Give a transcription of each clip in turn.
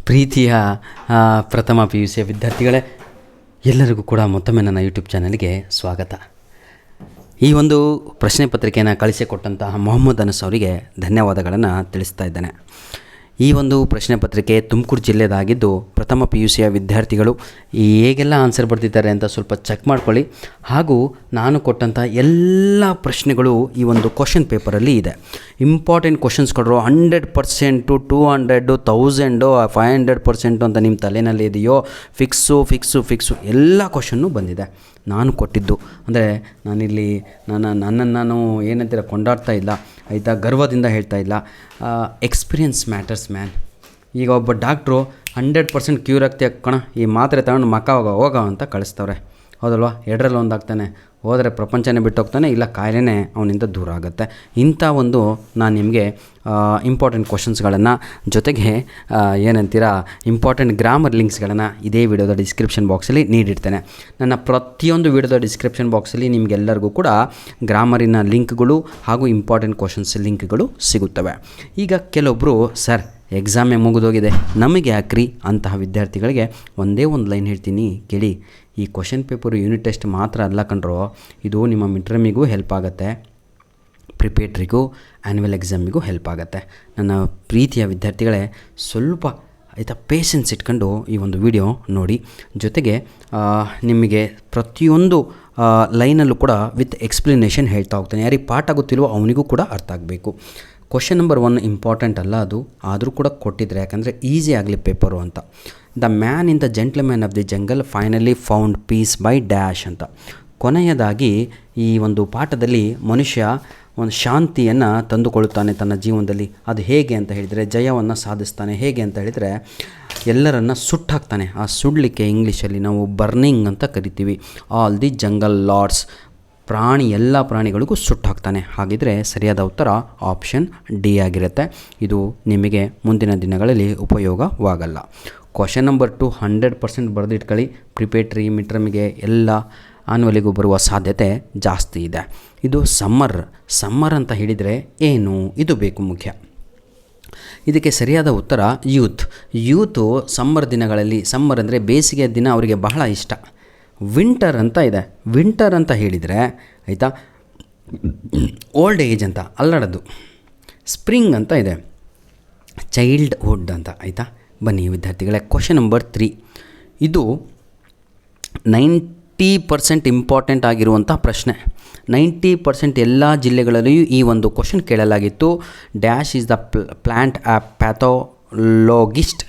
ಪ್ರೀತಿಯ ಪ್ರಥಮ P U ಸಿಯ ವಿದ್ಯಾರ್ಥಿಗಳೇ, ಎಲ್ಲರಿಗೂ ಕೂಡ ಮತ್ತೊಮ್ಮೆ ನನ್ನ ಯೂಟ್ಯೂಬ್ ಚಾನಲ್ಗೆ ಸ್ವಾಗತ. ಈ ಒಂದು ಪ್ರಶ್ನೆ ಪತ್ರಿಕೆಯನ್ನು ಕಳಿಸಿಕೊಟ್ಟಂತಹ ಮೊಹಮ್ಮದ್ ಅನಸ್ ಅವರಿಗೆ ಧನ್ಯವಾದಗಳನ್ನು ತಿಳಿಸ್ತಾ ಇದ್ದೇನೆ. ಈ ಒಂದು ಪ್ರಶ್ನೆ ಪತ್ರಿಕೆ ತುಮಕೂರು ಜಿಲ್ಲೆದಾಗಿದ್ದು ಪ್ರಥಮ ಪಿ ಯು ಸಿಯ ವಿದ್ಯಾರ್ಥಿಗಳು ಹೇಗೆಲ್ಲ ಆನ್ಸರ್ ಬರ್ತಿದ್ದಾರೆ ಅಂತ ಸ್ವಲ್ಪ ಚೆಕ್ ಮಾಡ್ಕೊಳ್ಳಿ. ಹಾಗೂ ನಾನು ಕೊಟ್ಟಂಥ ಎಲ್ಲ ಪ್ರಶ್ನೆಗಳು ಈ ಒಂದು ಕ್ವಶನ್ ಪೇಪರಲ್ಲಿ ಇದೆ. ಇಂಪಾರ್ಟೆಂಟ್ ಕ್ವಶನ್ಸ್ ಕೊಟ್ಟರು 100%, 200, 1000, 500% ಅಂತ ನಿಮ್ಮ ತಲೆಯಲ್ಲಿ ಇದೆಯೋ ಫಿಕ್ಸು ಎಲ್ಲ ಕ್ವಶನ್ನು ಬಂದಿದೆ. ನಾನು ಕೊಟ್ಟಿದ್ದು ಅಂದರೆ ನಾನಿಲ್ಲಿ ನನ್ನನ್ನು ನಾನು ಏನಂತೀರ ಕೊಂಡಾಡ್ತಾ ಇಲ್ಲ ಆಯಿತಾ, ಗರ್ವದಿಂದ ಹೇಳ್ತಾ ಇಲ್ಲ. Experience matters man. ಈಗ ಒಬ್ಬ ಡಾಕ್ಟ್ರು 100% ಕ್ಯೂರ್ ಆಗ್ತೀಯ ಕಣ, ಈ ಮಾತ್ರೆ ತಗೊಂಡು ಮಕ್ಕ ಹೋಗೋ ಅಂತ ಕಳಿಸ್ತವ್ರೆ, ಹೌದಲ್ವಾ? ಎರಡರಲ್ಲಿ ಒಂದಾಗ್ತಾನೆ, ಹೋದರೆ ಪ್ರಪಂಚನೇ ಬಿಟ್ಟೋಗ್ತಾನೆ, ಇಲ್ಲ ಕಾಯಿಲೆನೇ ಅವನಿಂದ ದೂರ ಆಗುತ್ತೆ. ಇಂಥ ಒಂದು ನಾನು ನಿಮಗೆ ಇಂಪಾರ್ಟೆಂಟ್ ಕ್ವಶನ್ಸ್ಗಳನ್ನು ಜೊತೆಗೆ ಏನಂತೀರ ಇಂಪಾರ್ಟೆಂಟ್ ಗ್ರಾಮರ್ ಲಿಂಕ್ಸ್ಗಳನ್ನು ಇದೇ ವಿಡಿಯೋದ ಡಿಸ್ಕ್ರಿಪ್ಷನ್ ಬಾಕ್ಸಲ್ಲಿ ನೀಡಿರ್ತೇನೆ. ನನ್ನ ಪ್ರತಿಯೊಂದು ವಿಡಿಯೋದ ಡಿಸ್ಕ್ರಿಪ್ಷನ್ ಬಾಕ್ಸಲ್ಲಿ ನಿಮಗೆಲ್ಲರಿಗೂ ಕೂಡ ಗ್ರಾಮರಿನ ಲಿಂಕ್ಗಳು ಹಾಗೂ ಇಂಪಾರ್ಟೆಂಟ್ ಕ್ವಶನ್ಸ್ ಲಿಂಕ್ಗಳು ಸಿಗುತ್ತವೆ. ಈಗ ಕೆಲವೊಬ್ಬರು ಸರ್ ಎಕ್ಸಾಮೇ ಮುಗಿದೋಗಿದೆ ನಮಗೆ ಯಾಕ್ರಿ ಅಂತಹ ವಿದ್ಯಾರ್ಥಿಗಳಿಗೆ ಒಂದೇ ಒಂದು ಲೈನ್ ಹೇಳ್ತೀನಿ ಕೇಳಿ. ಈ ಕ್ವಶನ್ ಪೇಪರು ಯೂನಿಟ್ ಟೆಸ್ಟ್ ಮಾತ್ರ ಅಲ್ಲ ಕಣ್ರೋ, ಇದು ನಿಮ್ಮ ಮಿಡ್-ಟರ್ಮಿಗೂ ಹೆಲ್ಪ್ ಆಗುತ್ತೆ, ಪ್ರಿಪೇಟ್ರಿಗೂ ಆ್ಯನ್ಯುವಲ್ ಎಕ್ಸಾಮಿಗೂ ಹೆಲ್ಪ್ ಆಗುತ್ತೆ. ನನ್ನ ಪ್ರೀತಿಯ ವಿದ್ಯಾರ್ಥಿಗಳೇ, ಸ್ವಲ್ಪ ಆಯಿತಾ ಪೇಷನ್ಸ್ ಇಟ್ಕೊಂಡು ಈ ಒಂದು ವಿಡಿಯೋ ನೋಡಿ. ಜೊತೆಗೆ ನಿಮಗೆ ಪ್ರತಿಯೊಂದು ಲೈನಲ್ಲೂ ಕೂಡ ವಿತ್ ಎಕ್ಸ್ಪ್ಲನೇಷನ್ ಹೇಳ್ತಾ ಹೋಗ್ತಾನೆ. ಯಾರಿಗೆ ಪಾಠ ಗೊತ್ತಿಲ್ವೋ ಅವನಿಗೂ ಕೂಡ ಅರ್ಥ ಆಗಬೇಕು. ಕ್ವಶನ್ ನಂಬರ್ 1 ಇಂಪಾರ್ಟೆಂಟ್ ಅಲ್ಲ, ಅದು ಆದರೂ ಕೂಡ ಕೊಟ್ಟಿದ್ರೆ ಯಾಕಂದರೆ ಈಸಿ ಆಗಲಿ ಪೇಪರು ಅಂತ. The man in the gentleman of the jungle finally found peace by dash ಅಂತ. ಕೊನೆಯದಾಗಿ ಈ ಒಂದು ಪಾಠದಲ್ಲಿ ಮನುಷ್ಯ ಒಂದು ಶಾಂತಿಯನ್ನು ತಂದುಕೊಳ್ಳುತ್ತಾನೆ ತನ್ನ ಜೀವನದಲ್ಲಿ. ಅದು ಹೇಗೆ ಅಂತ ಹೇಳಿದರೆ ಜಯವನ್ನು ಸಾಧಿಸ್ತಾನೆ. ಹೇಗೆ ಅಂತ ಹೇಳಿದರೆ ಎಲ್ಲರನ್ನು ಸುಟ್ಟಾಕ್ತಾನೆ. ಆ ಸುಡಲಿಕ್ಕೆ ಇಂಗ್ಲೀಷಲ್ಲಿ ನಾವು ಬರ್ನಿಂಗ್ ಅಂತ ಕರಿತೀವಿ. ಆಲ್ ದಿ ಜಂಗಲ್ ಲಾರ್ಡ್ಸ್, ಎಲ್ಲ ಪ್ರಾಣಿಗಳಿಗೂ ಸುಟ್ಟಾಕ್ತಾನೆ. ಹಾಗಿದ್ರೆ ಸರಿಯಾದ ಉತ್ತರ ಆಪ್ಷನ್ ಡಿ ಆಗಿರುತ್ತೆ. ಇದು ನಿಮಗೆ ಮುಂದಿನ ದಿನಗಳಲ್ಲಿ ಉಪಯೋಗವಾಗಲ್ಲ. ಕ್ವಶನ್ ನಂಬರ್ 2 100% ಬರೆದಿಟ್ಕೊಳ್ಳಿ. ಪ್ರಿಪೇಟ್ರಿ ಮಿಡ್-ಟರ್ಮಿಗೆ ಎಲ್ಲ ಆನ್ಯುವಲಿಗೂ ಬರುವ ಸಾಧ್ಯತೆ ಜಾಸ್ತಿ ಇದೆ. ಇದು ಸಮ್ಮರ್ ಅಂತ ಹೇಳಿದರೆ ಏನು, ಇದು ಬೇಕು ಮುಖ್ಯ. ಇದಕ್ಕೆ ಸರಿಯಾದ ಉತ್ತರ ಯೂತು ಸಮ್ಮರ್ ದಿನಗಳಲ್ಲಿ, ಸಮ್ಮರ್ ಅಂದರೆ ಬೇಸಿಗೆ ದಿನ ಅವರಿಗೆ ಬಹಳ ಇಷ್ಟ. ವಿಂಟರ್ ಅಂತ ಇದೆ. ವಿಂಟರ್ ಅಂತ ಹೇಳಿದರೆ ಆಯಿತಾ ಓಲ್ಡ್ ಏಜ್ ಅಂತ ಅಲ್ಲಾಡೋದು. ಸ್ಪ್ರಿಂಗ್ ಅಂತ ಇದೆ, ಚೈಲ್ಡ್ಹುಡ್ ಅಂತ. ಆಯಿತಾ, ಬನ್ನಿ ವಿದ್ಯಾರ್ಥಿಗಳೇ, ಕ್ವಶನ್ ನಂಬರ್ 3 ಇದು 90% ಇಂಪಾರ್ಟೆಂಟ್ ಆಗಿರುವಂಥ ಪ್ರಶ್ನೆ. 90% ಎಲ್ಲ ಜಿಲ್ಲೆಗಳಲ್ಲಿಯೂ ಈ ಒಂದು ಕ್ವಶನ್ ಕೇಳಲಾಗಿತ್ತು. Dash is the plant pathologist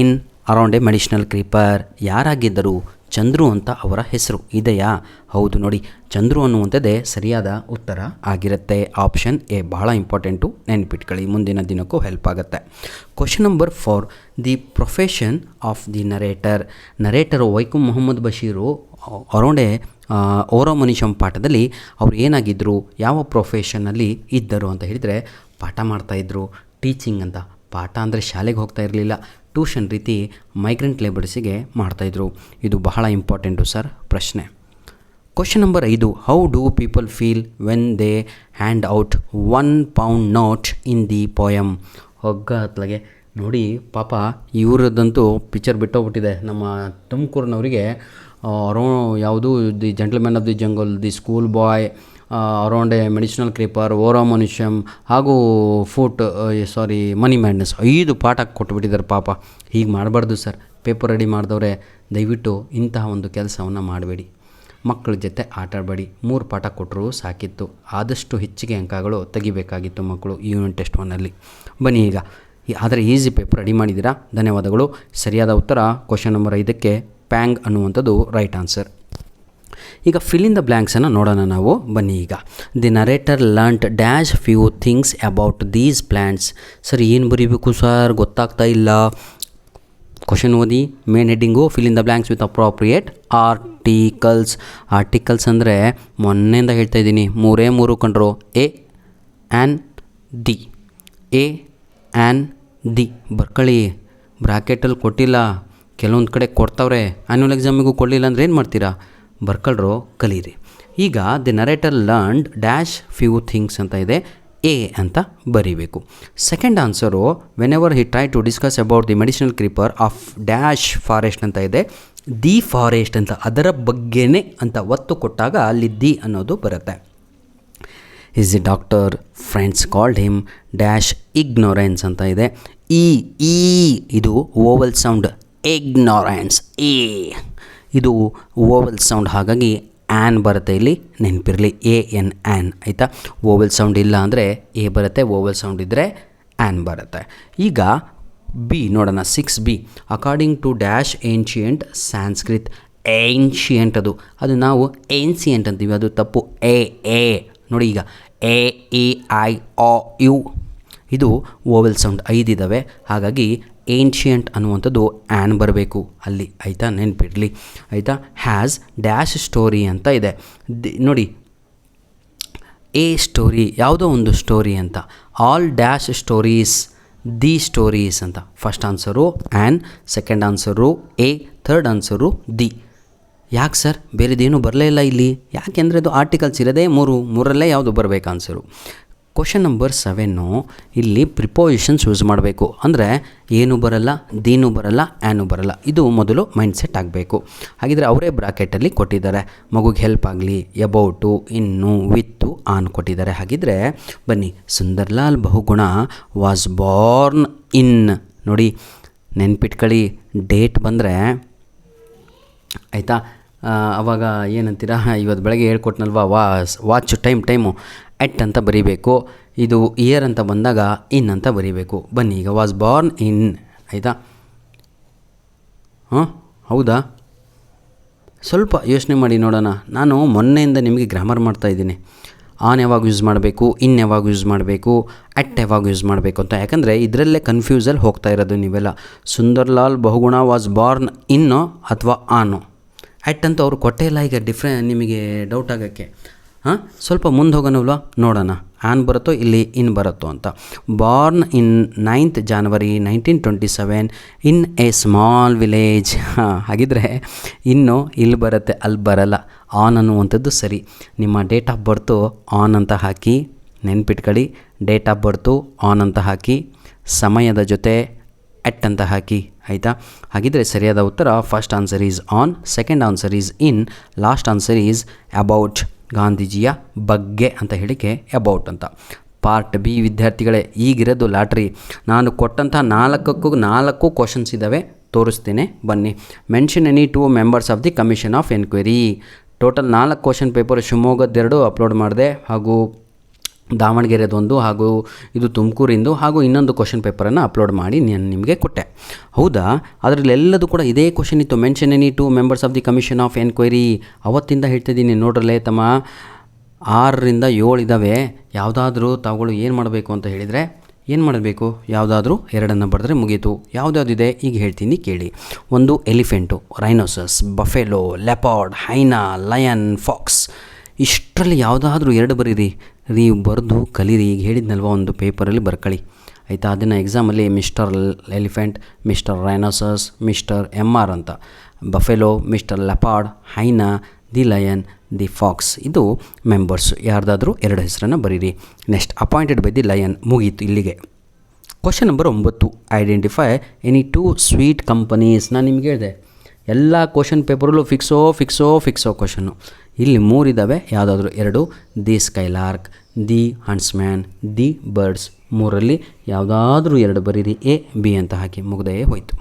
in around a medicinal creeper. ಯಾರಾಗಿದ್ದರು? ಚಂದ್ರು ಅಂತ ಅವರ ಹೆಸರು ಇದೆಯಾ? ಹೌದು ನೋಡಿ, ಚಂದ್ರು ಅನ್ನುವಂಥದ್ದೇ ಸರಿಯಾದ ಉತ್ತರ ಆಗಿರುತ್ತೆ. ಆಪ್ಷನ್ ಎ ಬಹಳ ಇಂಪಾರ್ಟೆಂಟು, ನೆನಪಿಟ್ಕೊಳ್ಳಿ, ಮುಂದಿನ ದಿನಕ್ಕೂ ಹೆಲ್ಪ್ ಆಗುತ್ತೆ. Question number 4 the profession of the narrator Vaikom Mohammed Basheer ಅರೌಂಡೆ ಓರೋ ಮನಿಷಂ ಪಾಠದಲ್ಲಿ ಅವರು ಏನಾಗಿದ್ದರು, ಯಾವ ಪ್ರೊಫೆಷನ್ನಲ್ಲಿ ಇದ್ದರು ಅಂತ ಹೇಳಿದರೆ ಪಾಠ ಮಾಡ್ತಾಯಿದ್ರು. ಟೀಚಿಂಗ್ ಅಂತ, ಪಾಠ ಅಂದರೆ ಶಾಲೆಗೆ ಹೋಗ್ತಾ ಇರಲಿಲ್ಲ, ಟ್ಯೂಷನ್ ರೀತಿ ಮೈಗ್ರೆಂಟ್ ಲೇಬರ್ಸಿಗೆ ಮಾಡ್ತಾಯಿದ್ರು. ಇದು ಬಹಳ ಇಂಪಾರ್ಟೆಂಟು ಸರ್ ಪ್ರಶ್ನೆ. Question number 5 how do people feel when they hand out £1 note in the poem. ಹೊಗ್ಗ ಹತ್ಲಾಗೆ ನೋಡಿ ಪಾಪ, ಇವ್ರದ್ದಂತೂ ಪಿಕ್ಚರ್ ಬಿಟ್ಟೋಗ್ಬಿಟ್ಟಿದೆ. ನಮ್ಮ ತುಮಕೂರಿನವರಿಗೆ ಯಾವುದು the gentleman of the jungle, the school boy, around a medicinal creeper, Oru Manushyan ಹಾಗೂ ಮನಿ ಮ್ಯಾಡ್ನೆಸ್ 5 ಪಾಠ ಕೊಟ್ಬಿಟ್ಟಿದ್ದಾರೆ ಪಾಪ. ಹೀಗೆ ಮಾಡಬಾರ್ದು ಸರ್. ಪೇಪರ್ ರೆಡಿ ಮಾಡಿದವ್ರೆ, ದಯವಿಟ್ಟು ಇಂತಹ ಒಂದು ಕೆಲಸವನ್ನು ಮಾಡಬೇಡಿ. ಮಕ್ಕಳ ಜೊತೆ ಆಟ ಆಡಬೇಡಿ. 3 ಪಾಠ ಕೊಟ್ಟರು ಸಾಕಿತ್ತು, ಆದಷ್ಟು ಹೆಚ್ಚಿಗೆ ಅಂಕಗಳು ತೆಗಿಬೇಕಾಗಿತ್ತು ಮಕ್ಕಳು ಯೂನಿಟ್ ಟೆಸ್ಟ್ 1ನಲ್ಲಿ. ಬನ್ನಿ ಈಗ, ಆದರೆ ಈಸಿ ಪೇಪರ್ ರೆಡಿ ಮಾಡಿದ್ದೀರಾ, ಧನ್ಯವಾದಗಳು. ಸರಿಯಾದ ಉತ್ತರ ಕ್ವಶನ್ ನಂಬರ್ 5ಕ್ಕೆ ಪ್ಯಾಂಗ್ ಅನ್ನುವಂಥದ್ದು ರೈಟ್ ಆನ್ಸರ್. ಈಗ ಫಿಲ್ ಇನ್ ದ ಬ್ಲ್ಯಾಂಕ್ಸನ್ನು ನೋಡೋಣ ನಾವು. ಬನ್ನಿ ಈಗ. The narrator learnt dash few things about these plants. Sir ಏನು ಬರೀಬೇಕು ಸರ್ ಗೊತ್ತಾಗ್ತಾ ಇಲ್ಲ. ಕ್ವಶನ್ ಓದಿ, main heading fill in the blanks with appropriate articles. Articles ಅಂದರೆ ಮೊನ್ನೆಯಿಂದ ಹೇಳ್ತಾ ಇದ್ದೀನಿ, 3 ಕಂಡ್ರು. ಎ ಆ್ಯನ್ ದಿ ಬರ್ಕೊಳ್ಳಿ. ಬ್ರ್ಯಾಕೆಟಲ್ಲಿ ಕೊಟ್ಟಿಲ್ಲ, ಕೆಲವೊಂದು ಕಡೆ ಕೊಡ್ತಾವ್ರೆ, ಆ್ಯನ್ಯುವಲ್ ಎಕ್ಸಾಮಿಗೂ ಕೊಡಲಿಲ್ಲ ಅಂದರೆ ಏನು ಮಾಡ್ತೀರಾ? ಬರ್ಕೊಳ್ರು, ಕಲೀರಿ. ಈಗ the narrator learned dash few things ಅಂತ ಇದೆ. ಎ ಅಂತ ಬರೀಬೇಕು. Second answer whenever he try to discuss about the medicinal creeper of dash forest ಅಂತ ಇದೆ. ದಿ ಫಾರೆಸ್ಟ್ ಅಂತ ಅದರ ಬಗ್ಗೆನೇ ಅಂತ ಒತ್ತು ಕೊಟ್ಟಾಗ ಅಲ್ಲಿ ದಿ ಅನ್ನೋದು ಬರುತ್ತೆ. Is the doctor friends called him dash ignorance ಅಂತ ಇದೆ. ಈ ಇದು ಓವಲ್ ಸೌಂಡ್, ಇಗ್ನೋರೆನ್ಸ್ ಎ ಇದು ಓವಲ್ ಸೌಂಡ್, ಹಾಗಾಗಿ ಆ್ಯನ್ ಬರುತ್ತೆ ಇಲ್ಲಿ, ನೆನಪಿರಲಿ AN ಆ್ಯನ್ ಆಯಿತಾ. ಓವಲ್ ಸೌಂಡ್ ಇಲ್ಲ ಅಂದರೆ ಎ ಬರುತ್ತೆ, ಓವಲ್ ಸೌಂಡ್ ಇದ್ದರೆ ಆ್ಯನ್ ಬರುತ್ತೆ. ಈಗ ಬಿ ನೋಡೋಣ. 6B according to dash ancient Sanskrit. Ancient ಅದು ನಾವು ಏನ್ಸಿಯಂಟ್ ಅಂತೀವಿ, ಅದು ತಪ್ಪು. ಎ ನೋಡಿ, ಈಗ AEIOU ಇದು ಓವೆಲ್ ಸೌಂಡ್ 5 ಇದ್ದಾವೆ, ಹಾಗಾಗಿ ಏನ್ಷಿಯಂಟ್ ಅನ್ನುವಂಥದ್ದು ಆ್ಯನ್ ಬರಬೇಕು ಅಲ್ಲಿ ಆಯಿತಾ, ನೆನಪಿರಲಿ ಆಯಿತಾ. ಹ್ಯಾಸ್ ಡ್ಯಾಶ್ ಸ್ಟೋರಿ ಅಂತ ಇದೆ ನೋಡಿ. ಎ ಸ್ಟೋರಿ ಯಾವುದೋ ಒಂದು ಸ್ಟೋರಿ ಅಂತ, all dash stories, the stories ಅಂತ. First answer an, second answer a, third answer the. ಯಾಕೆ ಸರ್ ಬೇರೆದೇನು ಬರಲೇ ಇಲ್ಲ ಇಲ್ಲಿ? ಯಾಕೆಂದರೆ ಅದು ಆರ್ಟಿಕಲ್ಸ್ ಇರೋದೇ ಮೂರಲ್ಲೇ ಯಾವುದು ಬರಬೇಕು ಆನ್ಸರು. ಕ್ವಶನ್ ನಂಬರ್ 7 ಇಲ್ಲಿ ಪ್ರಿಪೋಸಿಷನ್ಸ್ ಯೂಸ್ ಮಾಡಬೇಕು. ಅಂದರೆ ಏನು ಬರಲ್ಲ, ದೀನು ಬರಲ್ಲ, ಆ್ಯನು ಬರಲ್ಲ. ಇದು ಮೊದಲು ಮೈಂಡ್ಸೆಟ್ ಆಗಬೇಕು. ಹಾಗಿದ್ರೆ ಅವರೇ ಬ್ರಾಕೆಟಲ್ಲಿ ಕೊಟ್ಟಿದ್ದಾರೆ, ಮಗುಗೆ ಹೆಲ್ಪ್ ಆಗಲಿ, ಎಬೌಟು, ಇನ್ನು, ವಿತ್ತು, ಆನ್ ಕೊಟ್ಟಿದ್ದಾರೆ. ಹಾಗಿದ್ರೆ ಬನ್ನಿ, Sunderlal Bahuguna was born in. ನೋಡಿ ನೆನ್ಪಿಟ್ಕೊಳ್ಳಿ, ಡೇಟ್ ಬಂದರೆ ಆಯಿತಾ, ಆವಾಗ ಏನಂತೀರಾ, ಇವತ್ತು ಬೆಳಗ್ಗೆ ಹೇಳ್ಕೊಟ್ನಲ್ವ, ವಾಚ್ ಟೈಮು ಎಟ್ ಅಂತ ಬರೀಬೇಕು. ಇದು ಇಯರ್ ಅಂತ ಬಂದಾಗ ಇನ್ ಅಂತ ಬರೀಬೇಕು. ಬನ್ನಿ, ಈಗ ವಾಸ್ ಬಾರ್ನ್ ಇನ್ ಆಯಿತಾ. ಹೌದಾ? ಸ್ವಲ್ಪ ಯೋಚನೆ ಮಾಡಿ ನೋಡೋಣ. ನಾನು ಮೊನ್ನೆಯಿಂದ ನಿಮಗೆ ಗ್ರಾಮರ್ ಮಾಡ್ತಾಯಿದ್ದೀನಿ. ಆನ್ ಯಾವಾಗ ಯೂಸ್ ಮಾಡಬೇಕು, ಇನ್ ಯಾವಾಗ ಯೂಸ್ ಮಾಡಬೇಕು, ಅಟ್ ಯಾವಾಗ ಯೂಸ್ ಮಾಡಬೇಕು ಅಂತ. ಯಾಕಂದರೆ ಇದರಲ್ಲೇ ಕನ್ಫ್ಯೂಸಲ್ಲಿ ಹೋಗ್ತಾ ಇರೋದು ನೀವೆಲ್ಲ. ಸುಂದರ್ಲಾಲ್ ಬಹುಗುಣ ವಾಸ್ ಬಾರ್ನ್ ಇನ್ನೋ ಅಥವಾ ಆನು. ಅಟ್ ಅಂತ ಅವ್ರು ಕೊಟ್ಟೇ ಇಲ್ಲ. ಈಗ ನಿಮಗೆ ಡೌಟ್ ಆಗೋಕ್ಕೆ ಸ್ವಲ್ಪ ಮುಂದೆ ಹೋಗೋಣಲ್ವ, ನೋಡೋಣ ಆನ್ ಬರುತ್ತೋ ಇಲ್ಲಿ ಇನ್ ಬರುತ್ತೋ ಅಂತ. Born in 9th January 1927 in a small village. ಹಾಗಿದ್ರೆ ಇನ್ನು ಇಲ್ಲಿ ಬರುತ್ತೆ, ಅಲ್ಲಿ ಬರಲ್ಲ. ಆನ್ ಅನ್ನುವಂಥದ್ದು ಸರಿ. ನಿಮ್ಮ ಡೇಟ್ ಆಫ್ ಬರ್ತು ಆನ್ ಅಂತ ಹಾಕಿ, ನೆನ್ಪಿಟ್ಕೊಳ್ಳಿ. ಡೇಟ್ ಆಫ್ ಬರ್ತು ಆನ್ ಅಂತ ಹಾಕಿ, ಸಮಯದ ಜೊತೆ ಎಟ್ ಅಂತ ಹಾಕಿ ಆಯಿತಾ. ಹಾಗಿದ್ರೆ ಸರಿಯಾದ ಉತ್ತರ first answer is on, second answer is in, last answer is about. ಗಾಂಧೀಜಿಯ ಬಗ್ಗೆ ಅಂತ ಹೇಳಿಕೆ ಅಬೌಟ್ ಅಂತ. ಪಾರ್ಟ್ ಬಿ ವಿದ್ಯಾರ್ಥಿಗಳೇ, ಈಗಿರೋದು ಲಾಟ್ರಿ. ನಾನು ಕೊಟ್ಟಂಥ 4 ಕ್ವಶನ್ಸ್ ಇದ್ದಾವೆ, ತೋರಿಸ್ತೀನಿ ಬನ್ನಿ. Mention any 2 members of the commission of enquiry. Total 4 question paper, ಶಿವಮೊಗ್ಗದ್ದು 2 ಅಪ್ಲೋಡ್ ಮಾಡಿದೆ, ಹಾಗೂ ದಾವಣಗೆರೆದೊಂದು, ಹಾಗೂ ಇದು ತುಮಕೂರಿಂದು, ಹಾಗೂ ಇನ್ನೊಂದು ಕ್ವಶನ್ ಪೇಪರನ್ನು ಅಪ್ಲೋಡ್ ಮಾಡಿ ನಾನು ನಿಮಗೆ ಕೊಟ್ಟೆ. ಹೌದಾ? ಅದರಲ್ಲಿ ಎಲ್ಲದೂ ಕೂಡ ಇದೇ ಕ್ವಶನ್ ಇತ್ತು. Mention any 2 members of the commission of enquiry. ಅವತ್ತಿಂದ ಹೇಳ್ತಿದ್ದೀನಿ ನೋಡ್ರಲ್ಲೇ ತಮ್ಮ, 6ರಿಂದ 7 ಇದ್ದಾವೆ. ಯಾವುದಾದ್ರೂ ತಾವುಗಳು ಏನು ಮಾಡಬೇಕು ಅಂತ ಹೇಳಿದರೆ ಏನು ಮಾಡಬೇಕು, ಯಾವುದಾದ್ರೂ 2 ಬರೆದ್ರೆ ಮುಗೀತು. ಯಾವುದ್ಯಾವುದಿದೆ ಈಗ ಹೇಳ್ತೀನಿ ಕೇಳಿ. ಒಂದು ಎಲಿಫೆಂಟು, ರೈನೋಸಸ್, ಬಫೆಲೋ, ಲೆಪಾರ್ಡ್, ಹೈನಾ, ಲಯನ್, ಫಾಕ್ಸ್. ಇಷ್ಟರಲ್ಲಿ ಯಾವುದಾದ್ರೂ 2 ಬರೀರಿ. ನೀವು ಬರೆದು ಕಲೀರಿ. ಈಗ ಹೇಳಿದ್ನಲ್ವ, ಒಂದು ಪೇಪರಲ್ಲಿ ಬರ್ಕೊಳ್ಳಿ ಆಯಿತಾ. ಅದನ್ನು ಎಕ್ಸಾಮಲ್ಲಿ mister elephant, mister rhinoceros, mister MR ಅಂತ, buffalo, mister leopard, hyena, the lion, the fox. ಇದು ಮೆಂಬರ್ಸ್. ಯಾರ್ದಾದ್ರೂ 2 ಹೆಸರನ್ನು ಬರೀರಿ. Next appointed by the lion. ಮುಗೀತು ಇಲ್ಲಿಗೆ. Question number 9, identify any 2 sweet companies. ನಾನು ನಿಮ್ಗೆ ಹೇಳಿದೆ ಎಲ್ಲ ಕ್ವಶನ್ ಪೇಪರಲ್ಲೂ ಫಿಕ್ಸೋ ಕ್ವಶನ್ನು. ಇಲ್ಲಿ 3 ಇದ್ದಾವೆ, ಯಾವುದಾದ್ರೂ 2. The skylark, the huntsman, the birds. 3ರಲ್ಲಿ ಯಾವುದಾದ್ರೂ 2 ಬರೀರಿ. A, B ಅಂತ ಹಾಕಿ, ಮುಗ್ದೇ ಹೋಯಿತು.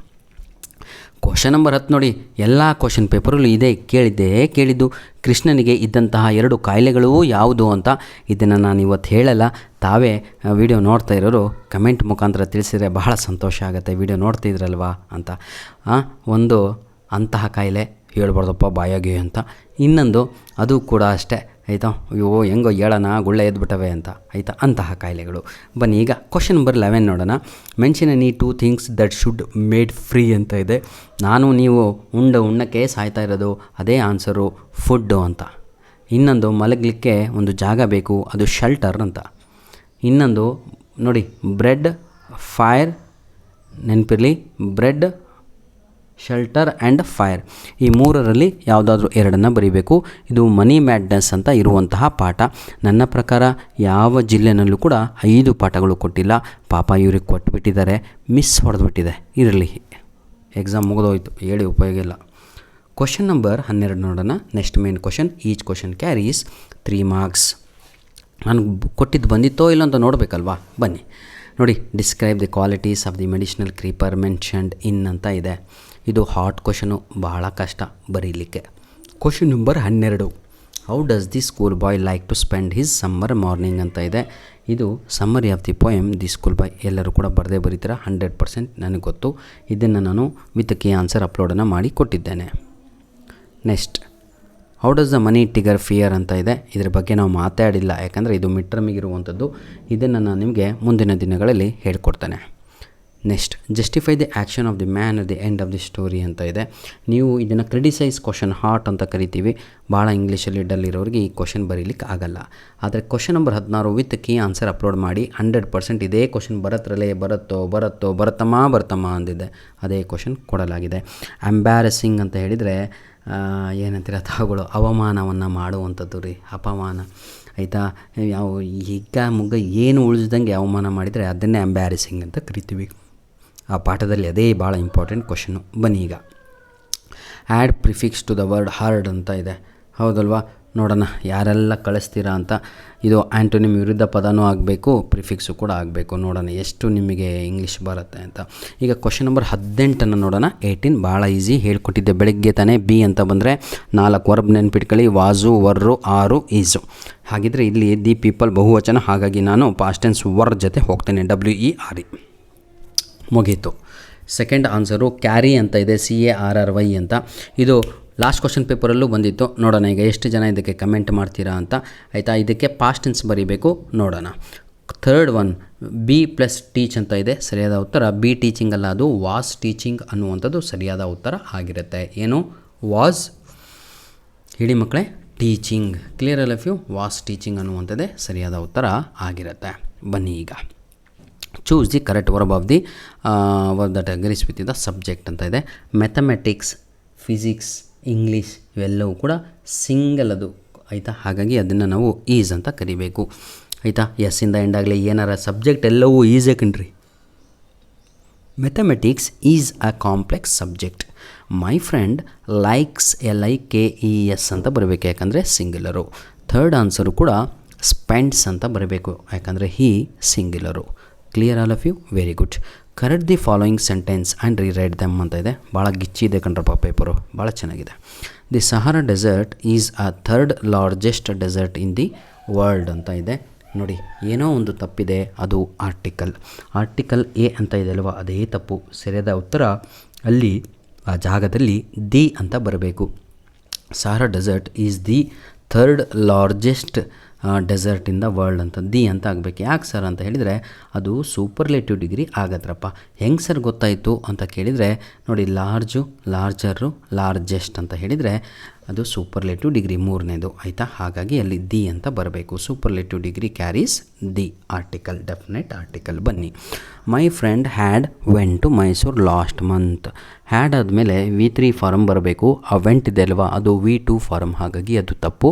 ಕ್ವಶನ್ ನಂಬರ್ 10 ನೋಡಿ. ಎಲ್ಲ ಕ್ವಶನ್ ಪೇಪರಲ್ಲೂ ಇದೆ, ಕೇಳಿದ್ದು ಕೃಷ್ಣನಿಗೆ ಇದ್ದಂತಹ 2 ಕಾಯಿಲೆಗಳು ಯಾವುದು ಅಂತ. ಇದನ್ನು ನಾನು ಇವತ್ತು ಹೇಳಲ್ಲ, ತಾವೇ ವಿಡಿಯೋ ನೋಡ್ತಾ ಇರೋರು ಕಮೆಂಟ್ ಮುಖಾಂತರ ತಿಳಿಸಿದರೆ ಬಹಳ ಸಂತೋಷ ಆಗುತ್ತೆ. ವಿಡಿಯೋ ನೋಡ್ತಿದ್ರಲ್ವಾ ಅಂತ. ಒಂದು ಅಂತಹ ಕಾಯಿಲೆ ಹೇಳ್ಬಾರ್ದಪ್ಪ ಬಾಯಾಗಿ ಅಂತ. ಇನ್ನೊಂದು ಅದು ಕೂಡ ಅಷ್ಟೇ ಆಯಿತಾ, ಅಯ್ಯೋ ಹೆಂಗೋ ಹೇಳೋಣ ಗುಳ್ಳೆ ಎದ್ಬಿಟ್ಟವೆ ಅಂತ ಆಯಿತಾ, ಅಂತಹ ಕಾಯಿಲೆಗಳು. ಬನ್ನಿ ಈಗ ಕ್ವಶನ್ ನಂಬರ್ 11 ನೋಡೋಣ. Mention any 2 things that should made free ಅಂತ ಇದೆ. ನಾನು ನೀವು ಉಣ್ಣಕ್ಕೆ ಸಾಯ್ತಾ ಇರೋದು, ಅದೇ ಆನ್ಸರು ಫುಡ್ಡು ಅಂತ. ಇನ್ನೊಂದು ಮಲಗಲಿಕ್ಕೆ ಒಂದು ಜಾಗ ಬೇಕು, ಅದು ಶೆಲ್ಟರ್ ಅಂತ. ಇನ್ನೊಂದು ನೋಡಿ, ಬ್ರೆಡ್, ಫೈರ್, ನೆನಪಿರಲಿ, ಬ್ರೆಡ್, ಶೆಲ್ಟರ್ ಆ್ಯಂಡ್ ಫೈರ್. ಈ ಮೂರರಲ್ಲಿ ಯಾವುದಾದ್ರೂ ಎರಡನ್ನು ಬರೀಬೇಕು. ಇದು ಮನಿ ಮ್ಯಾಡ್ನೆಸ್ ಅಂತ ಇರುವಂತಹ ಪಾಠ. ನನ್ನ ಪ್ರಕಾರ ಯಾವ ಜಿಲ್ಲೆನಲ್ಲೂ ಕೂಡ 5 ಪಾಠಗಳು ಕೊಟ್ಟಿಲ್ಲ. ಪಾಪ ಇವ್ರಿಗೆ ಕೊಟ್ಬಿಟ್ಟಿದ್ದಾರೆ, ಮಿಸ್ ಹೊಡೆದ್ಬಿಟ್ಟಿದೆ. ಇರಲಿ, ಎಕ್ಸಾಮ್ ಮುಗಿದೋಯ್ತು, ಹೇಳಿ ಉಪಯೋಗ ಇಲ್ಲ. ಕ್ವಶನ್ ನಂಬರ್ 12 ನೋಡೋಣ. Next main question. Each question carries 3 marks. ನಾನು ಕೊಟ್ಟಿದ್ದು ಬಂದಿತ್ತೋ ಇಲ್ಲ ಅಂತ ನೋಡಬೇಕಲ್ವಾ? ಬನ್ನಿ ನೋಡಿ. Describe the qualities of the medicinal creeper mentioned in ಅಂತ ಇದೆ. ಇದು ಹಾಟ್ ಕ್ವಶನು, ಬಹಳ ಕಷ್ಟ ಬರೀಲಿಕ್ಕೆ. Question number 12. How does the school boy like to spend his summer morning ಅಂತ ಇದೆ. ಇದು summary of the poem the school boy. ಎಲ್ಲರೂ ಕೂಡ ಬರದೇ ಬರೀತೀರ, 100% ನನಗೆ ಗೊತ್ತು. ಇದನ್ನು ನಾನು ವಿತ್ ಕೀ ಆನ್ಸರ್ ಅಪ್ಲೋಡನ್ನು ಮಾಡಿ ಕೊಟ್ಟಿದ್ದೇನೆ. Next, how does the money tiger fear ಅಂತ ಇದೆ. ಇದರ ಬಗ್ಗೆ ನಾವು ಮಾತಾಡಿಲ್ಲ, ಯಾಕಂದರೆ ಇದು ಮಿಡ್ ಟರ್ಮಿಗಿರುವಂಥದ್ದು. ಇದನ್ನು ನಾನು ನಿಮಗೆ ಮುಂದಿನ ದಿನಗಳಲ್ಲಿ ಹೇಳ್ಕೊಡ್ತೇನೆ. Next, justify the action of the man at the end of the story ಅಂತ ಇದೆ. ನೀವು ಇದನ್ನು ಕ್ರಿಟಿಸೈಸ್ ಕ್ವಶನ್ ಹಾಟ್ ಅಂತ ಕರಿತೀವಿ. ಭಾಳ ಇಂಗ್ಲೀಷಲ್ಲಿ ಡಲ್ಲಿರೋರಿಗೆ ಈ ಕ್ವಶನ್ ಬರೀಲಿಕ್ಕೆ ಆಗಲ್ಲ. ಆದರೆ question number 16 with key answer upload ಮಾಡಿ. 100% ಇದೇ ಕ್ವಶನ್ ಬರುತ್ತಮ್ಮ ಅಂದಿದ್ದೆ. ಅದೇ ಕ್ವಶನ್ ಕೊಡಲಾಗಿದೆ. ಎಂಬ್ಯಾರಸಿಂಗ್ ಅಂತ ಹೇಳಿದರೆ ಏನಂತೀರ ತಾವುಗಳು, ಅವಮಾನವನ್ನು ಮಾಡುವಂಥದ್ದು ರೀ, ಅಪಮಾನ ಆಯಿತಾ. ಯಾವ ಹಿಗ್ಗ ಮುಗ್ಗ ಏನು ಉಳಿಸ್ದಂಗೆ ಅವಮಾನ ಮಾಡಿದರೆ ಅದನ್ನೇ ಎಂಬ್ಯಾರಸಿಂಗ್ ಅಂತ ಕರಿತೀವಿ. ಆ ಪಾಠದಲ್ಲಿ ಅದೇ ಭಾಳ ಇಂಪಾರ್ಟೆಂಟ್ ಕ್ವಶನ್ನು. ಬನ್ನಿ ಈಗ, add prefix to the word heard ಅಂತ ಇದೆ. ಹೌದಲ್ವಾ? ನೋಡೋಣ ಯಾರೆಲ್ಲ ಕಳಿಸ್ತೀರಾ ಅಂತ. ಇದು ಆ್ಯಂಟೋನಿಮ್ ವಿರುದ್ಧ ಪದನೂ ಆಗಬೇಕು, ಪ್ರಿಫಿಕ್ಸು ಕೂಡ ಆಗಬೇಕು. ನೋಡೋಣ ಎಷ್ಟು ನಿಮಗೆ ಇಂಗ್ಲೀಷ್ ಬರುತ್ತೆ ಅಂತ. ಈಗ ಕ್ವಶನ್ ನಂಬರ್ 18 ನೋಡೋಣ. 18 ಭಾಳ ಈಸಿ, ಹೇಳ್ಕೊಟ್ಟಿದ್ದೆ ಬೆಳಗ್ಗೆ ತಾನೇ. ಬಿ ಅಂತ ಬಂದರೆ 4 ವರ್ಬ್ ನೆನ್ಪಿಟ್ಕೊಳ್ಳಿ. ವಾಜು, ವರ್ರು, ಆರು, ಈಸು. ಹಾಗಿದ್ರೆ ಇಲ್ಲಿ ದಿ ಪೀಪಲ್ ಬಹುವಚನ, ಹಾಗಾಗಿ ನಾನು ಪಾಸ್ಟ್ ಟೆನ್ಸ್ ವರ್ ಜೊತೆ ಹೋಗ್ತೇನೆ. WERE. ಮುಗೀತು. ಸೆಕೆಂಡ್ ಆನ್ಸರು ಕ್ಯಾರಿ ಅಂತ ಇದೆ. CARRY ಅಂತ. ಇದು ಲಾಸ್ಟ್ ಕ್ವಶನ್ ಪೇಪರಲ್ಲೂ ಬಂದಿತ್ತು. ನೋಡೋಣ ಈಗ ಎಷ್ಟು ಜನ ಇದಕ್ಕೆ ಕಮೆಂಟ್ ಮಾಡ್ತೀರಾ ಅಂತ. ಆಯಿತಾ? ಇದಕ್ಕೆ ಪಾಸ್ಟ್ ಟೆನ್ಸ್ ಬರೀಬೇಕು. ನೋಡೋಣ. Third one B plus teach ಅಂತ ಇದೆ. ಸರಿಯಾದ ಉತ್ತರ ಬಿ ಟೀಚಿಂಗ್ ಅಲ್ಲ, ಅದು ವಾಸ್ ಟೀಚಿಂಗ್ ಅನ್ನುವಂಥದ್ದು ಸರಿಯಾದ ಉತ್ತರ ಆಗಿರುತ್ತೆ. ಏನು? ವಾಸ್, ಹೇಳಿ ಮಕ್ಕಳೇ, ಟೀಚಿಂಗ್. ಕ್ಲಿಯರ್ ಅಲ್ ಆಫ್ ಯು? ವಾಸ್ ಟೀಚಿಂಗ್ ಅನ್ನುವಂಥದ್ದೇ ಸರಿಯಾದ ಉತ್ತರ ಆಗಿರುತ್ತೆ. ಬನ್ನಿ ಈಗ, choose the correct verb of the verb that agrees with the subject ಅಂತ ಇದೆ. ಮ್ಯಾಥಮೆಟಿಕ್ಸ್, ಫಿಸಿಕ್ಸ್, ಇಂಗ್ಲೀಷ್ ಇವೆಲ್ಲವೂ ಕೂಡ ಸಿಂಗಲ್ ಅದು. ಆಯಿತಾ? ಹಾಗಾಗಿ ಅದನ್ನು ನಾವು ಈಸ್ ಅಂತ ಕರಿಬೇಕು. ಆಯಿತಾ? ಎಸ್ಸಿಂದ ಎಂಡ್ ಆಗಲಿ, ಏನಾರ ಸಬ್ಜೆಕ್ಟ್ ಎಲ್ಲವೂ ಈಸೇ ಕಣ್ರಿ. Mathematics is a complex subject. My friend likes LIKES ಅಂತ ಬರಬೇಕು, ಯಾಕಂದರೆ ಸಿಂಗ್ಯುಲರು. ಥರ್ಡ್ ಆನ್ಸರು ಕೂಡ ಸ್ಪೆಂಡ್ಸ್ ಅಂತ ಬರಬೇಕು, ಯಾಕಂದರೆ he singular. Clear all of you? Very good. Correct the following sentence and rewrite them ಅಂತ ಇದೆ. ಭಾಳ ಗಿಚ್ಚಿದೆ ಕಣ್ರಪ್ಪ ಪೇಪರು, ಭಾಳ ಚೆನ್ನಾಗಿದೆ. The Sahara desert is a third largest desert in the world ಅಂತ ಇದೆ. ನೋಡಿ, ಏನೋ ಒಂದು ತಪ್ಪಿದೆ, ಅದು ಆರ್ಟಿಕಲ್ ಎ ಅಂತ ಇದೆ ಅಲ್ವಾ, ಅದೇ ತಪ್ಪು. ಸರಿಯಾದ ಉತ್ತರ ಅಲ್ಲಿ ಆ ಜಾಗದಲ್ಲಿ ದಿ ಅಂತ ಬರಬೇಕು. Sahara desert is the third largest desert in the world ಅಂತ ದಿ ಅಂತ ಆಗಬೇಕು. ಯಾಕೆ ಸರ್ ಅಂತ ಹೇಳಿದರೆ ಅದು ಸೂಪರ್ಲೇಟಿವ್ ಡಿಗ್ರಿ ಆಗತ್ರಪ್ಪ. ಹೆಂಗೆ ಸರ್ ಗೊತ್ತಾಯಿತು ಅಂತ ಕೇಳಿದರೆ ನೋಡಿ, ಲಾರ್ಜು, ಲಾರ್ಜರು, ಲಾರ್ಜೆಸ್ಟ್ ಅಂತ ಹೇಳಿದರೆ ಅದು ಸೂಪರ್ಲೇಟಿವ್ ಡಿಗ್ರಿ ಮೂರನೇದು. ಆಯಿತಾ? ಹಾಗಾಗಿ ಅಲ್ಲಿ ದಿ ಅಂತ ಬರಬೇಕು. Superlative degree carries the article, definite article. ಬನ್ನಿ, my friend had went to Mysuru last month. Had ಆದಮೇಲೆ V3 ಫಾರಮ್ ಬರಬೇಕು. ಆ ವೆಂಟ್ ಇದೆ ಅಲ್ವಾ, ಅದು V2 ಫಾರಮ್, ಹಾಗಾಗಿ ಅದು ತಪ್ಪು.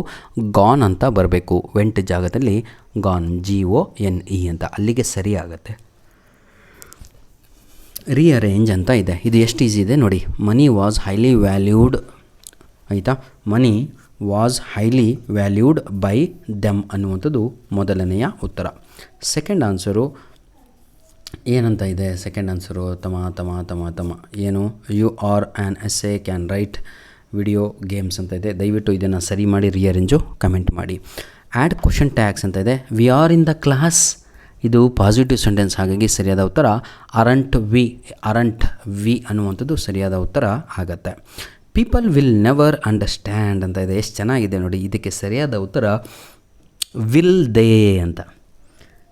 ಗಾನ್ ಅಂತ ಬರಬೇಕು. ವೆಂಟ್ ಜಾಗದಲ್ಲಿ ಗಾನ್, GONE ಅಂತ, ಅಲ್ಲಿಗೆ ಸರಿ ಆಗುತ್ತೆ. ರೀಅರೇಂಜ್ ಅಂತ ಇದೆ. ಇದು ಎಷ್ಟು ಈಸಿ ಇದೆ ನೋಡಿ. Money was highly valued. ಆಯಿತಾ? Money was highly valued by them ಅನ್ನುವಂಥದ್ದು ಮೊದಲನೆಯ ಉತ್ತರ. ಸೆಕೆಂಡ್ ಆನ್ಸರು ಏನಂತ ಇದೆ? ಸೆಕೆಂಡ್ ಆನ್ಸರು ತಮ ಏನು? You are an essay can write video games ಅಂತ ಇದೆ. ದಯವಿಟ್ಟು ಇದನ್ನು ಸರಿ ಮಾಡಿ, ರೀಅರೇಂಜು ಕಮೆಂಟ್ ಮಾಡಿ. ಆ್ಯಡ್ ಕ್ವಶನ್ ಟ್ಯಾಗ್ಸ್ ಅಂತ ಇದೆ. We are in the class, ಇದು ಪಾಸಿಟಿವ್ ಸೆಂಟೆನ್ಸ್, ಹಾಗಾಗಿ ಸರಿಯಾದ ಉತ್ತರ ಅರಂಟ್ ವಿ ಅನ್ನುವಂಥದ್ದು ಸರಿಯಾದ ಉತ್ತರ ಆಗತ್ತೆ. ಪೀಪಲ್ ವಿಲ್ ನೆವರ್ ಅಂಡರ್ಸ್ಟ್ಯಾಂಡ್ ಅಂತ ಇದೆ. ಎಷ್ಟು ಚೆನ್ನಾಗಿದೆ ನೋಡಿ. ಇದಕ್ಕೆ ಸರಿಯಾದ ಉತ್ತರ ವಿಲ್ ದೇ ಅಂತ,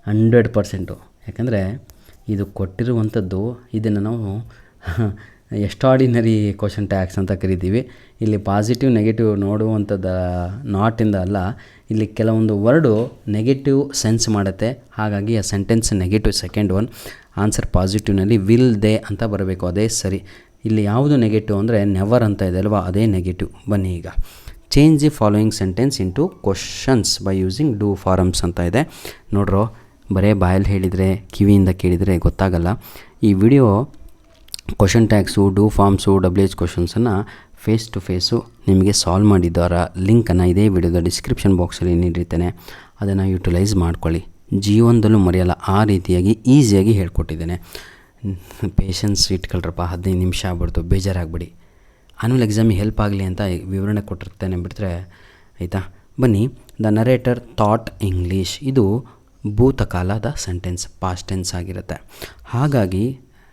100%. ಯಾಕಂದರೆ ಇದು ಕೊಟ್ಟಿರುವಂಥದ್ದು, ಇದನ್ನು ನಾವು ಎಕ್ಸ್ಟ್ರಾಡಿನರಿ ಕ್ವಶನ್ ಟ್ಯಾಗ್ಸ್ ಅಂತ ಕರಿತೀವಿ. ಇಲ್ಲಿ ಪಾಸಿಟಿವ್ ನೆಗೆಟಿವ್ ನೋಡುವಂಥದ್ದು ನಾಟಿಂದ ಅಲ್ಲ, ಇಲ್ಲಿ ಕೆಲವೊಂದು ವರ್ಡು ನೆಗೆಟಿವ್ ಸೆನ್ಸ್ ಮಾಡುತ್ತೆ, ಹಾಗಾಗಿ ಆ sentence negative. Second one answer ಪಾಸಿಟಿವ್ನಲ್ಲಿ ವಿಲ್ ದೇ ಅಂತ ಬರಬೇಕು, ಅದೇ ಸರಿ. ಇಲ್ಲಿ ಯಾವುದು ನೆಗೆಟಿವ್ ಅಂದರೆ ನೆವರ್ ಅಂತ ಇದೆ ಅಲ್ವಾ, ಅದೇ ನೆಗೆಟಿವ್. ಬನ್ನಿ ಈಗ change the following sentence into questions by using do forms ಅಂತ ಇದೆ. ನೋಡ್ರೋ, ಬರೇ ಬಾಯಲ್ಲಿ ಹೇಳಿದರೆ ಕಿವಿಯಿಂದ ಕೇಳಿದರೆ ಗೊತ್ತಾಗಲ್ಲ. ಈ video question tags, do forms, WH ಕ್ವಶನ್ಸನ್ನು ಫೇಸ್ ಟು ಫೇಸು ನಿಮಗೆ ಸಾಲ್ವ್ ಮಾಡಿದ್ದವರ ಲಿಂಕನ್ನು ಇದೇ ವಿಡಿಯೋದ ಡಿಸ್ಕ್ರಿಪ್ಷನ್ ಬಾಕ್ಸಲ್ಲಿ ನೀಡಿರ್ತೇನೆ. ಅದನ್ನು ಯೂಟಿಲೈಸ್ ಮಾಡ್ಕೊಳ್ಳಿ. ಜೀವನದಲ್ಲೂ ಮರೆಯಲ್ಲ, ಆ ರೀತಿಯಾಗಿ ಈಸಿಯಾಗಿ ಹೇಳ್ಕೊಟ್ಟಿದ್ದೇನೆ. ಪೇಷನ್ಸ್ ಇಟ್ಕೊಳ್ರಪ್ಪ, 15 ನಿಮಿಷ ಆಗ್ಬಿಡ್ತು, ಬೇಜಾರಾಗ್ಬಿಡಿ. ಆನ್ಯುವಲ್ ಎಕ್ಸಾಮಿಗೆ ಹೆಲ್ಪ್ ಆಗಲಿ ಅಂತ ವಿವರಣೆ ಕೊಟ್ಟಿರ್ತೇನೆ ಬಿಟ್ಟರೆ ಆಯಿತಾ. ಬನ್ನಿ, ದ ನರೇಟರ್ ಥಾಟ್ ಇಂಗ್ಲೀಷ್, ಇದು ಭೂತಕಾಲದ ಸೆಂಟೆನ್ಸ್, ಪಾಸ್ಟ್ ಟೆನ್ಸ್ ಆಗಿರುತ್ತೆ. ಹಾಗಾಗಿ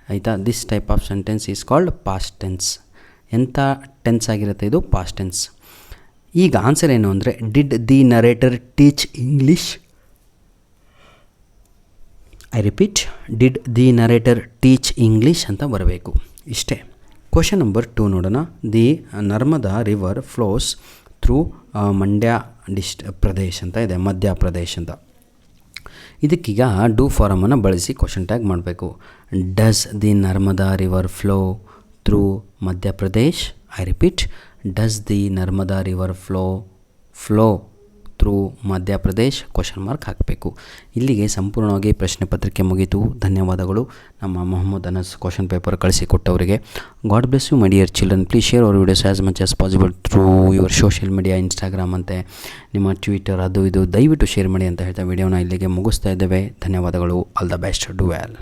ಆಯಿತಾ, this type of sentence is called past tense. ಎಂಥ ಟೆನ್ಸ್ ಆಗಿರುತ್ತೆ ಇದು? Past tense. ಈಗ ಆನ್ಸರ್ ಏನು ಅಂದರೆ, did the narrator teach English? I repeat, did the narrator teach English ಅಂತ ಬರಬೇಕು. ಇಷ್ಟೇ. ಕ್ವಶನ್ ನಂಬರ್ 2 ನೋಡೋಣ. The Narmada river flows through Mandya Pradesh ಅಂತ ಇದೆ, ಮಧ್ಯಪ್ರದೇಶ್ ಅಂತ. ಇದಕ್ಕೀಗ ಡೂ ಫಾರಮನ್ನು ಬಳಸಿ ಕ್ವಶನ್ ಟ್ಯಾಗ್ ಮಾಡಬೇಕು. Does the Narmada river flow through Madhya Pradesh? I repeat, does the Narmada river flow through Madhya Pradesh? Question mark ಹಾಕಬೇಕು. ಇಲ್ಲಿಗೆ ಸಂಪೂರ್ಣವಾಗಿ ಪ್ರಶ್ನೆ ಪತ್ರಿಕೆ ಮುಗೀತು. ಧನ್ಯವಾದಗಳು ನಮ್ಮ ಮೊಹಮ್ಮದ್ ಅನಸ್ question paper ಕಳಿಸಿಕೊಟ್ಟವರಿಗೆ. God bless you my dear children. Please share hour videos as much as possible through your social media, Instagram ಅಂತೆ ನಿಮ್ಮ ಟ್ವಿಟರ್, ಅದು ಇದು ದಯವಿಟ್ಟು ಶೇರ್ ಮಾಡಿ ಅಂತ ಹೇಳ್ತಾ ವಿಡಿಯೋನ ಇಲ್ಲಿಗೆ ಮುಗಿಸ್ತಾ ಇದ್ದೇವೆ. ಧನ್ಯವಾದಗಳು. All the best. Do well.